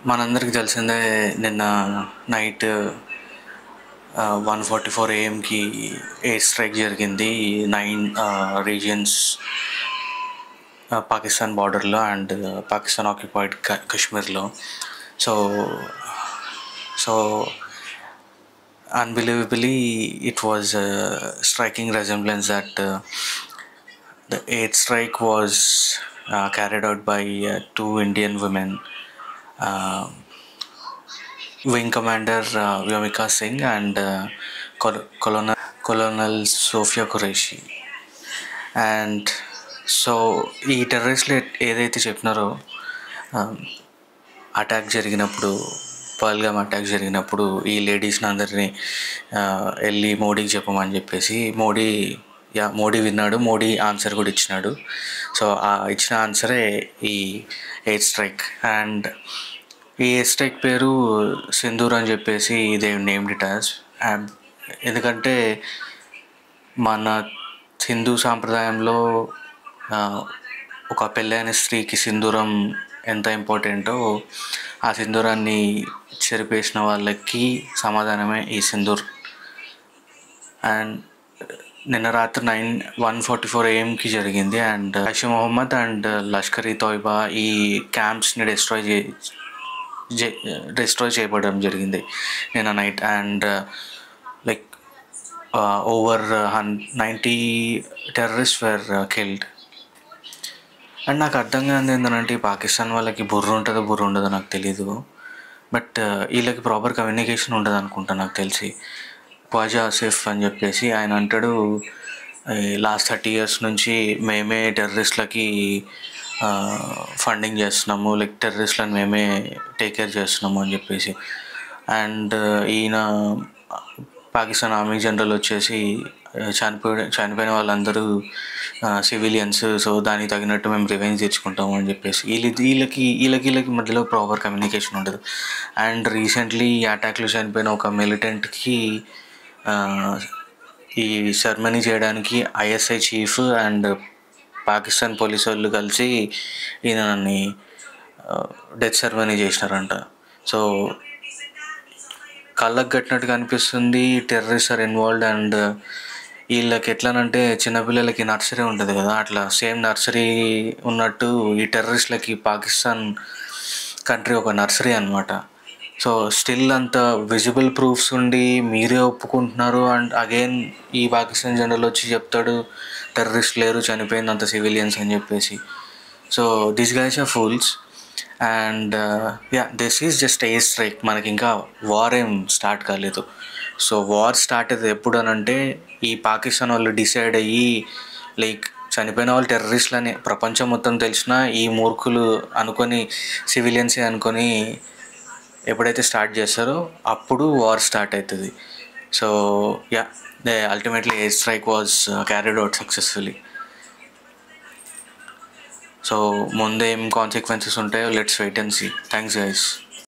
మనందరికీ తెలిసిందే. నిన్న నైట్ 1:44 AM ఎయిర్ స్ట్రైక్ జరిగింది 9 రీజియన్స్ పాకిస్తాన్ బార్డర్లో అండ్ పాకిస్తాన్ ఆక్యుపైడ్ కశ్మీర్లో. So unbelievably it was a striking resemblance that the air strike was carried out by two Indian women, Wing Commander Vyomika Singh and Colonel Sofia Qureshi. And so ఈ టెర్రరిస్టులు ఏదైతే చెప్పినారో, attack జరిగినప్పుడు, Pahalgam attack జరిగినప్పుడు ఈ లేడీస్ని అందరినీ వెళ్ళి మోడీకి చెప్పమని చెప్పేసి మోడీ విన్నాడు. మోడీ ఆన్సర్ కూడా ఇచ్చినాడు. సో ఆ ఇచ్చిన ఆన్సరే ఈ ఎయిర్ స్ట్రైక్. అండ్ ఈ ఎయిర్ స్ట్రైక్ పేరు సింధూర్ అని చెప్పేసి దే నేమ్డ్ ఇట్ యాజ్. ఎందుకంటే మన హిందూ సాంప్రదాయంలో ఒక పెళ్ళైన స్త్రీకి సింధూరం ఎంత ఇంపార్టెంటో, ఆ సింధూరాన్ని చెరిపేసిన వాళ్ళకి సమాధానమే ఈ సింధూర్. అండ్ నిన్న రాత్రి 1:44 AM జరిగింది. అండ్ జైష్ మొహమ్మద్ అండ్ లష్కర్ ఈ తోయిబా ఈ క్యాంప్స్ని డిస్ట్రాయ్ చేయబడడం జరిగింది నిన్న night. And like over 90 terrorists were killed. And నాకు అర్థం కాదు ఏంటంటే, పాకిస్తాన్ వాళ్ళకి బుర్ర ఉండదో నాకు తెలీదు. బట్ వీళ్ళకి ప్రాపర్ కమ్యూనికేషన్ ఉండదు అనుకుంటా నాకు తెలిసి. ఖ్వాజా ఆసిఫ్ అని చెప్పేసి ఆయన అంటాడు, లాస్ట్ 30 years నుంచి మేమే టెర్రరిస్ట్లకి ఫండింగ్ చేస్తున్నాము, లైక్ టెర్రరిస్ట్లను మేమే టేక్ కేర్ చేస్తున్నాము అని చెప్పేసి. అండ్ ఈయన పాకిస్తాన్ ఆర్మీ జనరల్ వచ్చేసి చనిపోయిన వాళ్ళందరూ సివిలియన్స్, సో దానికి తగినట్టు మేము రివెంజ్ తెచ్చుకుంటాము అని చెప్పేసి వీళ్ళకి మధ్యలో ప్రాపర్ కమ్యూనికేషన్ ఉండదు. అండ్ రీసెంట్లీ ఈ అటాక్లో చనిపోయిన ఒక మిలిటెంట్కి ఈ సెరమనీ చేయడానికి ISI chief and Pakistan police వాళ్ళు కలిసి ఈయనని డెత్ సెరమనీ చేసినారంట. సో కళ్ళకు కట్టినట్టుగా అనిపిస్తుంది. Terrorist are involved. అండ్ వీళ్ళకి ఎట్లానంటే, చిన్నపిల్లలకి నర్సరీ ఉంటుంది కదా, అట్లా సేమ్ నర్సరీ ఉన్నట్టు ఈ టెర్రరిస్ట్లకి పాకిస్తాన్ కంట్రీ ఒక నర్సరీ అనమాట. సో స్టిల్ అంత విజిబుల్ ప్రూఫ్స్ ఉండి మీరే ఒప్పుకుంటున్నారు. అండ్ అగైన్ ఈ పాకిస్తాన్ జనరల్ వచ్చి చెప్తాడు టెర్రరిస్ట్ లేరు, చనిపోయింది అంత సివిలియన్స్ అని చెప్పేసి. So these guys are fools. And this is just air strike. మనకి ఇంకా వార్ ఏం స్టార్ట్ కాలేదు. సో వార్ స్టార్ట్ అయ్యేది ఎప్పుడు అనంటే, ఈ పాకిస్తాన్ వాళ్ళు డిసైడ్ అయ్యి, లైక్ చనిపోయిన వాళ్ళు టెర్రరిస్టులని ప్రపంచం మొత్తం తెలిసినా ఈ మూర్ఖులు అనుకొని, సివిలియన్సే అనుకొని ఎప్పుడైతే స్టార్ట్ చేస్తారో అప్పుడు వార్ స్టార్ట్ అవుతుంది. So they ultimately air strike was carried out successfully. So ముందేం కాన్సిక్వెన్సెస్ ఉంటాయో let's wait and see. Thanks guys.